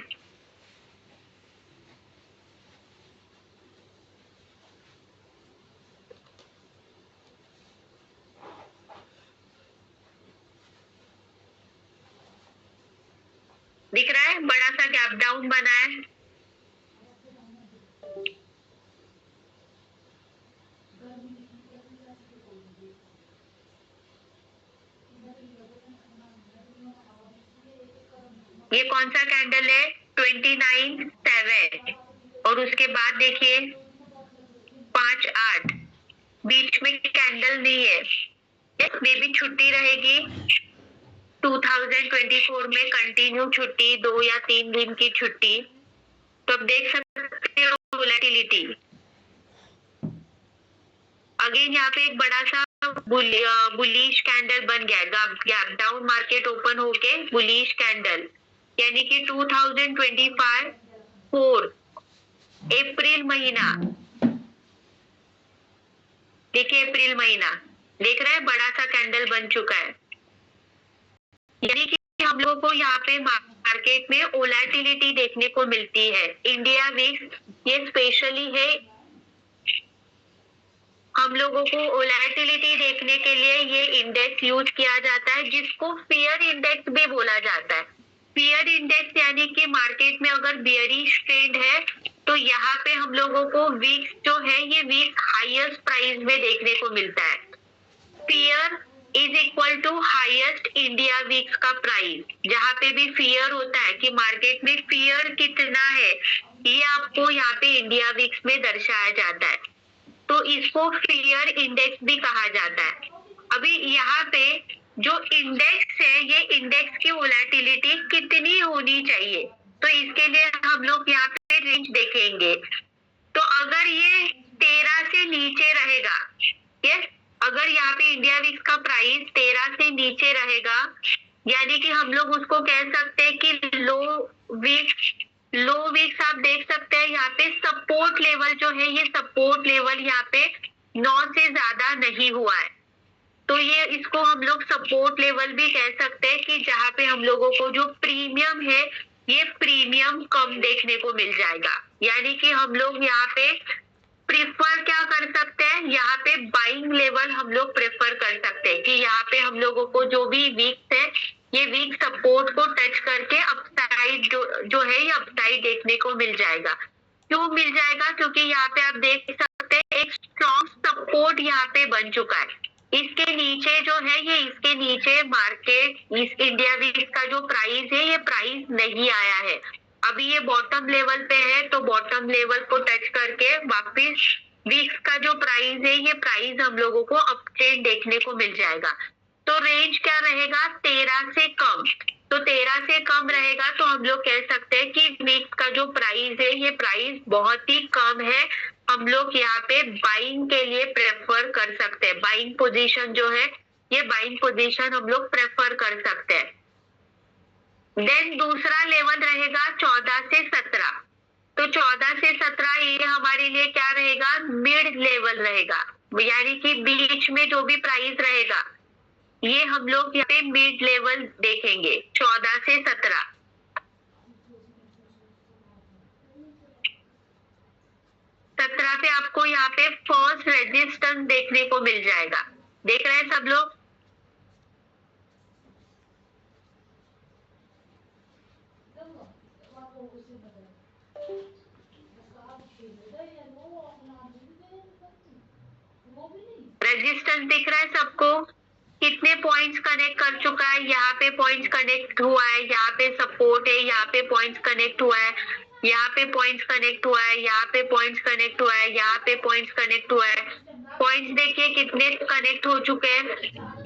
[SPEAKER 1] दिख रहा है बड़ा सा गैप डाउन बना है। ये कौन सा कैंडल है, 29/7, और उसके बाद देखिए 5/8, बीच में कैंडल नहीं है, मे भी छुट्टी रहेगी। 2024 में कंटिन्यू छुट्टी, 2 या 3 दिन की छुट्टी। तो अब देख सकते हो वोलेटिलिटी। अगेन यहाँ पे एक बड़ा सा बुलिश कैंडल बन गया, गैप डाउन मार्केट ओपन होके बुलिश कैंडल, यानी कि 2025 4 अप्रैल महीना, देखिए अप्रैल महीना देख रहे हैं, बड़ा सा कैंडल बन चुका है। यानी कि हम लोगों को यहाँ पे मार्केट में वोलेटिलिटी देखने को मिलती है। इंडिया विक्स ये स्पेशली है, हम लोगों को वोलेटिलिटी देखने के लिए ये इंडेक्स यूज किया जाता है, जिसको फियर इंडेक्स भी बोला जाता है। फियर इंडेक्स यानी कि मार्केट में अगर बियरिश ट्रेंड है तो यहाँ पे हम लोगों को वीक्स जो है ये वीक हाईएस्ट प्राइस में देखने को मिलता है। Fear is equal to highest India weeks का प्राइस। जहाँ पे भी फियर होता है कि मार्केट में फियर कितना है, ये आपको यहाँ पे इंडिया वीक्स में दर्शाया जाता है, तो इसको फियर इंडेक्स भी कहा जाता है। अभी यहाँ पे जो इंडेक्स है, ये इंडेक्स की वोलेटिलिटी कितनी होनी चाहिए, तो इसके लिए हम लोग यहाँ पे रेंज देखेंगे। तो अगर ये 13 से नीचे रहेगा, यस, अगर यहाँ पे इंडिया वीक्स का प्राइस 13 से नीचे रहेगा, यानी कि हम लोग उसको कह सकते हैं कि लो वीक्स आप देख सकते हैं यहाँ पे सपोर्ट लेवल जो है, ये सपोर्ट लेवल यहाँ पे 9 से ज्यादा नहीं हुआ है, तो ये इसको हम लोग सपोर्ट लेवल भी कह सकते हैं कि जहाँ पे हम लोगों को जो प्रीमियम है ये प्रीमियम कम देखने को मिल जाएगा। यानी कि हम लोग यहाँ पे प्रिफर क्या कर सकते हैं, यहाँ पे बाइंग लेवल हम लोग प्रेफर कर सकते हैं कि यहाँ पे हम लोगों को जो भी वीक्स है ये वीक सपोर्ट को टच करके अपसाइड जो है ये अपसाइड देखने को मिल जाएगा। क्यों मिल जाएगा, क्योंकि यहाँ पे आप देख सकते हैं एक स्ट्रॉन्ग सपोर्ट यहाँ पे बन चुका है। इसके नीचे जो है ये इसके नीचे मार्केट इस इंडिया वीक्स का जो प्राइस है ये प्राइस नहीं आया है, अभी ये बॉटम लेवल पे है, तो बॉटम लेवल को टच करके वापस वीक्स का जो प्राइस है ये प्राइस हम लोगों को अपट्रेंड देखने को मिल जाएगा। तो रेंज क्या रहेगा, 13 से कम, तो 13 से कम रहेगा तो हम लोग कह सकते हैं कि वीक्स का जो प्राइस है ये प्राइस बहुत ही कम है, हम लोग यहाँ पे बाइंग के लिए प्रेफर कर सकते हैं। बाइंग पोजीशन जो है ये बाइंग पोजीशन हम लोग प्रेफर कर सकते हैं। देन दूसरा लेवल रहेगा 14 से 17, तो 14 से 17 ये हमारे लिए क्या रहेगा, मिड लेवल रहेगा, यानी कि बीच में जो भी प्राइस रहेगा ये हम लोग यहाँ पे मिड लेवल देखेंगे 14 से 17। पे आपको यहाँ पे फर्स्ट रेजिस्टेंस देखने को मिल जाएगा, देख रहे हैं सब लोग। रेजिस्टेंस दिख रहा है सबको, कितने पॉइंट्स कनेक्ट कर चुका है, यहाँ पे पॉइंट्स कनेक्ट हुआ है, यहाँ पे सपोर्ट है, यहाँ पे पॉइंट्स कनेक्ट हुआ है, यहाँ पे पॉइंट्स कनेक्ट हुआ है, यहाँ पे पॉइंट्स कनेक्ट हुआ है, यहाँ पे पॉइंट्स कनेक्ट हुआ है। पॉइंट्स देखिए कितने कनेक्ट हो चुके हैं,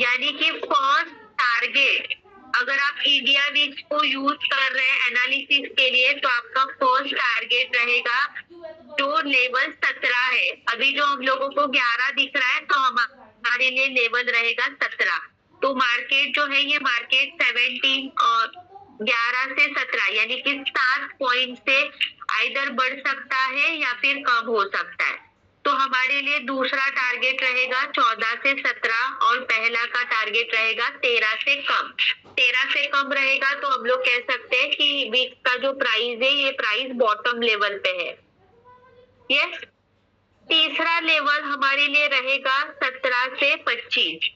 [SPEAKER 1] यानी कि फर्स्ट टारगेट अगर आप इंडिया वीक्स को यूज कर रहे हैं एनालिसिस के लिए तो आपका फर्स्ट टारगेट रहेगा जो लेवल 17 है। अभी जो हम लोगों को 11 दिख रहा है तो हमारे लिए लेवल रहेगा 17। तो मार्केट जो है ये मार्केट 17 और 11 से 17 यानी कि 7 पॉइंट से आइदर बढ़ सकता है या फिर कम हो सकता है। तो हमारे लिए दूसरा टारगेट रहेगा 14 से 17 और पहला का टारगेट रहेगा 13 से कम। 13 से कम रहेगा तो हम लोग कह सकते हैं कि वीक का जो प्राइस है ये प्राइस बॉटम लेवल पे है। यस, तीसरा लेवल हमारे लिए रहेगा 17 से 25।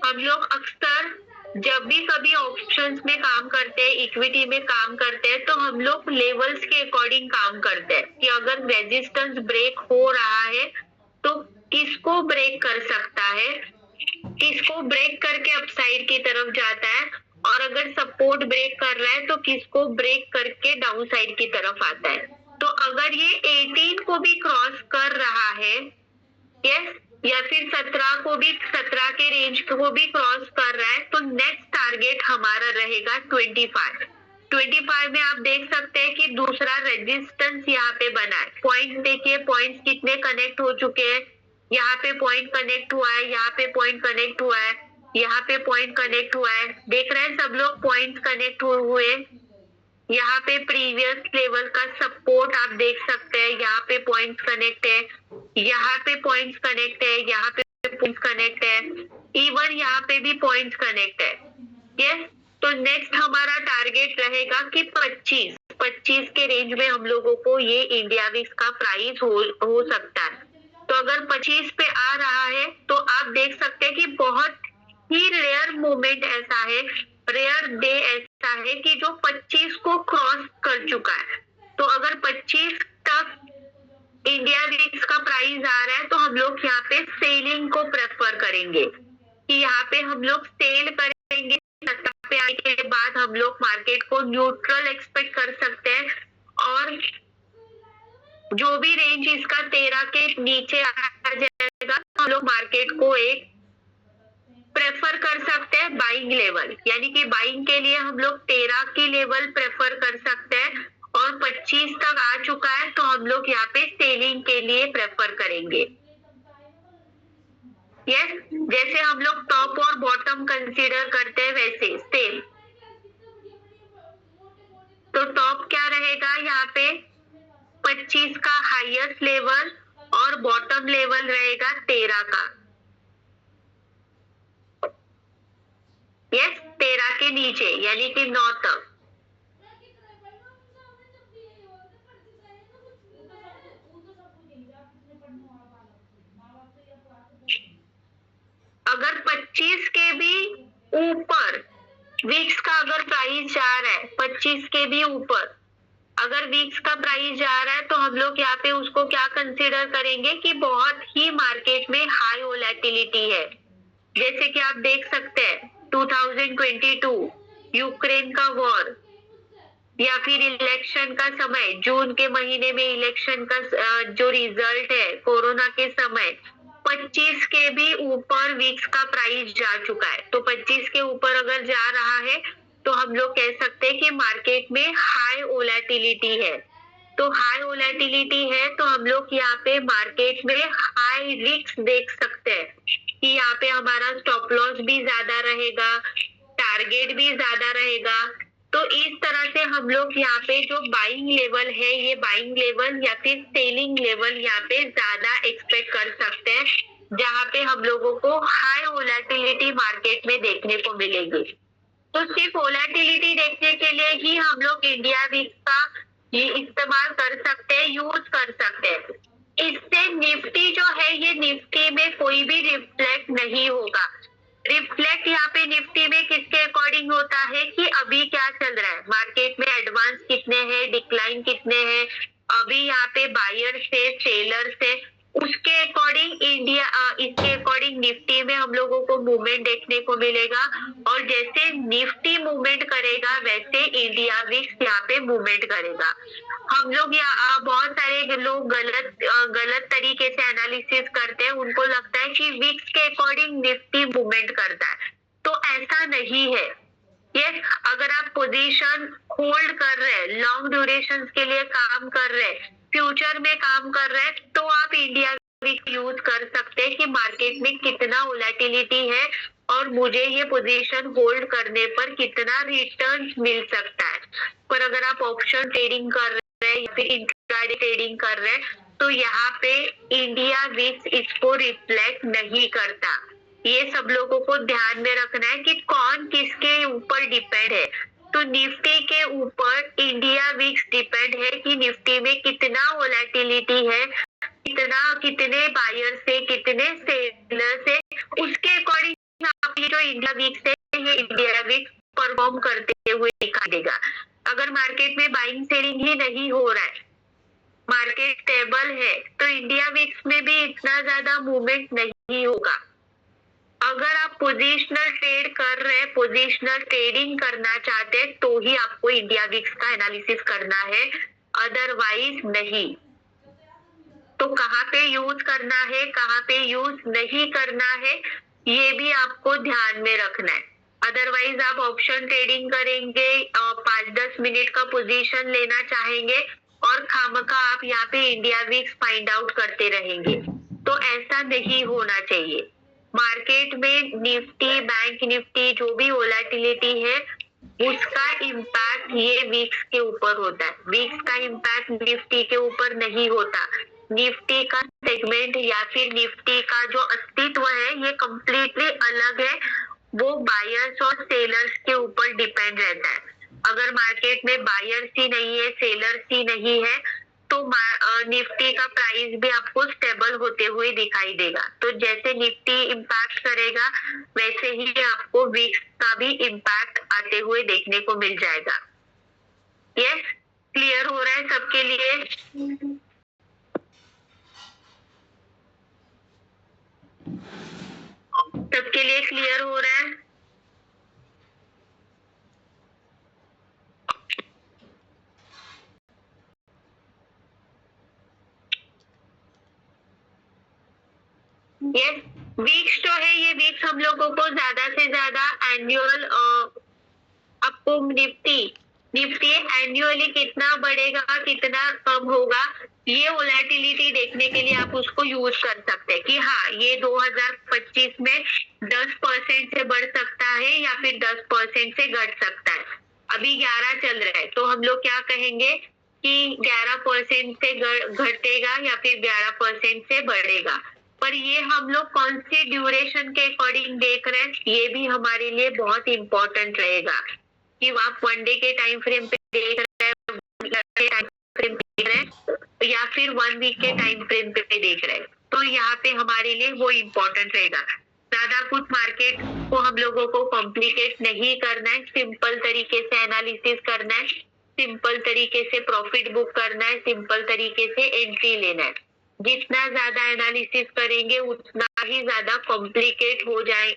[SPEAKER 1] हम लोग अक्सर जब भी कभी ऑप्शंस में काम करते हैं, इक्विटी में काम करते हैं, तो हम लोग लेवल्स के अकॉर्डिंग काम करते हैं कि अगर रेजिस्टेंस ब्रेक हो रहा है तो किसको ब्रेक कर सकता है, किसको ब्रेक करके अपसाइड की तरफ जाता है, और अगर सपोर्ट ब्रेक कर रहा है तो किसको ब्रेक करके डाउन साइड की तरफ आता है। तो अगर ये 18 को भी क्रॉस कर रहा है, यस, या फिर 17 के रेंज को भी क्रॉस कर रहा है, तो नेक्स्ट टारगेट हमारा रहेगा 25। 25 में आप देख सकते हैं कि दूसरा रेजिस्टेंस यहाँ पे बना है। पॉइंट देखिए, पॉइंट्स कितने कनेक्ट हो चुके हैं। यहाँ पे पॉइंट कनेक्ट हुआ है, यहाँ पे पॉइंट कनेक्ट हुआ है, यहाँ पे पॉइंट कनेक्ट हुआ है। देख रहे हैं सब लोग, पॉइंट कनेक्ट हुए। यहाँ पे प्रीवियस लेवल का सपोर्ट आप देख सकते हैं, यहाँ पे पॉइंट कनेक्ट है, यहाँ पे पॉइंट कनेक्ट है, यहाँ पे पॉइंट कनेक्ट है, इवन यहाँ पे भी पॉइंट कनेक्ट है। यस, तो नेक्स्ट हमारा टारगेट रहेगा कि 25 के रेंज में हम लोगों को ये इंडिया विक्स का प्राइस हो सकता है। तो अगर 25 पे आ रहा है तो आप देख सकते हैं कि बहुत ही रेयर मोमेंट ऐसा है, रेयर डे ऐसा है कि जो 25 को क्रॉस कर चुका है। तो अगर 25 तक इंडिया विक्स का प्राइस आ रहा है तो हम लोग यहाँ पे सेलिंग को प्रेफर करेंगे कि यहाँ पे हम लोग सेल करेंगे। पे आने के बाद हम लोग मार्केट को न्यूट्रल एक्सपेक्ट कर सकते हैं, और जो भी रेंज इसका 13 के नीचे आ जाएगा तो हम लोग मार्केट को एक प्रेफर कर सकते हैं बाइंग लेवल, यानी कि बाइंग के लिए हम लोग 13 की लेवल प्रेफर कर सकते हैं, और 25 तक आ चुका है तो हम लोग यहाँ पे सेलिंग के लिए प्रेफर करेंगे। यस, जैसे हम लोग टॉप और बॉटम कंसीडर करते हैं वैसे सेम। तो टॉप क्या रहेगा यहाँ पे 25 का हाईएस्ट लेवल, और बॉटम लेवल रहेगा 13 का। यस, 13 के नीचे यानी कि 9 तक। अगर 25 के भी ऊपर वीक्स का अगर प्राइस जा रहा है, 25 के भी ऊपर अगर वीक्स का प्राइस जा रहा है तो हम लोग यहाँ पे उसको क्या कंसीडर करेंगे कि बहुत ही मार्केट में हाई वोलेटिलिटी है। जैसे कि आप देख सकते हैं 2022 यूक्रेन का वॉर, या फिर इलेक्शन का समय, जून के महीने में इलेक्शन का जो रिजल्ट है कोरोना के समय, 25 के भी ऊपर वीक्स का प्राइस जा चुका है। तो 25 के ऊपर अगर जा रहा है तो हम लोग कह सकते हैं कि मार्केट में हाई वोलेटिलिटी है। तो हाई वोलेटिलिटी है तो हम लोग यहाँ पे मार्केट में हाई रिस्क देख सकते हैं कि यहाँ पे हमारा स्टॉप लॉस भी ज्यादा रहेगा, टारगेट भी ज्यादा रहेगा। तो इस तरह से हम लोग यहाँ पे जो बाइंग लेवल है, ये बाइंग लेवल या फिर सेलिंग लेवल यहाँ पे ज्यादा एक्सपेक्ट कर सकते हैं, जहाँ पे हम लोगों को हाई वोलेटिलिटी मार्केट में देखने को मिलेगी। तो सिर्फ वोलेटिलिटी देखने के लिए ही हम लोग इंडिया विक्स का ये इस्तेमाल कर सकते हैं, यूज कर सकते हैं। इससे निफ्टी जो है, ये निफ्टी में कोई भी रिफ्लेक्ट नहीं होगा। रिफ्लेक्ट यहाँ पे निफ्टी में किसके अकॉर्डिंग होता है कि अभी क्या चल रहा है मार्केट में, एडवांस कितने हैं, डिक्लाइन कितने हैं, अभी यहाँ पे बायर से सेलर से, उसके अकॉर्डिंग इंडिया इसके अकॉर्डिंग निफ्टी में हम लोगों को मूवमेंट देखने को मिलेगा। और जैसे निफ्टी मूवमेंट करेगा वैसे इंडिया विक्स यहाँ पे मूवमेंट करेगा। हम लोग यहाँ बहुत सारे लोग गलत तरीके से एनालिसिस करते हैं, उनको लगता है कि विक्स के अकॉर्डिंग निफ्टी मूवमेंट करता है, तो ऐसा नहीं है। यस, अगर आप पोजीशन होल्ड कर रहे हैं, लॉन्ग ड्यूरेशन के लिए काम कर रहे हैं, फ्यूचर में काम कर रहे हैं, तो आप इंडिया विक्स यूज कर सकते हैं कि मार्केट में कितना वोलेटिलिटी है और मुझे ये पोजीशन होल्ड करने पर कितना रिटर्न मिल सकता है। पर अगर आप ऑप्शन ट्रेडिंग कर रहे हैं या फिर इंट्राडे ट्रेडिंग कर रहे हैं तो यहाँ पे इंडिया विक्स इसको रिफ्लेक्ट नहीं करता। ये सब लोगों को ध्यान में रखना है कि कौन किसके ऊपर डिपेंड है। तो निफ्टी के ऊपर इंडिया विक्स डिपेंड है कि निफ्टी में कितना वोलेटिलिटी है, कितने बायर से, कितने सेलर से, उसके अकॉर्डिंग आप ये जो इंडिया विक्स है, ये इंडिया विक्स परफॉर्म करते हुए दिखाई देगा। अगर मार्केट में बाइंग सेलिंग ही नहीं हो रहा है, मार्केट स्टेबल है, तो इंडिया विक्स में भी इतना ज्यादा मूवमेंट नहीं होगा। अगर आप पोजिशनल ट्रेड कर रहे हैं, पोजिशनल ट्रेडिंग करना चाहते हैं, तो ही आपको इंडिया विक्स का एनालिसिस करना है, अदरवाइज नहीं। तो कहाँ पे यूज करना है, कहाँ पे यूज नहीं करना है, ये भी आपको ध्यान में रखना है। अदरवाइज आप ऑप्शन ट्रेडिंग करेंगे, 5-10 मिनट का पोजीशन लेना चाहेंगे और खामखा आप यहाँ पे इंडिया वीक्स फाइंड आउट करते रहेंगे, तो ऐसा नहीं होना चाहिए। मार्केट में निफ्टी, बैंक निफ्टी जो भी वोलेटिलिटी है उसका इम्पैक्ट ये वीक्स के ऊपर होता है, वीक्स का इम्पैक्ट निफ्टी के ऊपर नहीं होता। निफ्टी का सेगमेंट या फिर निफ्टी का जो अस्तित्व है ये कम्प्लीटली अलग है, वो बायर्स और सेलर्स के ऊपर डिपेंड रहता है। अगर मार्केट में बायर्स ही नहीं है, सेलर्स ही नहीं है, तो निफ्टी का प्राइस भी आपको स्टेबल होते हुए दिखाई देगा। तो जैसे निफ्टी इम्पैक्ट करेगा वैसे ही आपको वीक्स का भी इम्पैक्ट आते हुए देखने को मिल जाएगा। यस, क्लियर हो रहा है सबके लिए? सबके लिए क्लियर हो रहा है? यस, वीक्स जो है ये वीक्स हम लोगों को ज्यादा से ज्यादा एनुअल, आपको निफ्टी एनुअली कितना बढ़ेगा कितना कम होगा ये वोलेटिलिटी देखने के लिए आप उसको यूज कर सकते हैं कि हाँ ये 2025 में 10% से बढ़ सकता है या फिर 10% से घट सकता है। अभी 11 चल रहा है तो हम लोग क्या कहेंगे कि 11% से घटेगा या फिर 11% से बढ़ेगा। पर ये हम लोग कौन सी ड्यूरेशन के अकॉर्डिंग देख रहे हैं ये भी हमारे लिए बहुत इंपॉर्टेंट रहेगा कि आप 1 डे के टाइम फ्रेम पे देख रहे हैं या फिर 1 वीक के टाइम फ्रेम पे देख रहे हैं, तो यहाँ पे हमारे लिए वो इम्पोर्टेंट रहेगा। ज्यादा कुछ मार्केट को हम लोगों को कॉम्प्लिकेट नहीं करना है, सिंपल तरीके से एनालिसिस करना है, सिंपल तरीके से प्रॉफिट बुक करना है, सिंपल तरीके से एंट्री लेना है। जितना ज्यादा एनालिसिस करेंगे उतना ही ज्यादा कॉम्प्लिकेट हो जाए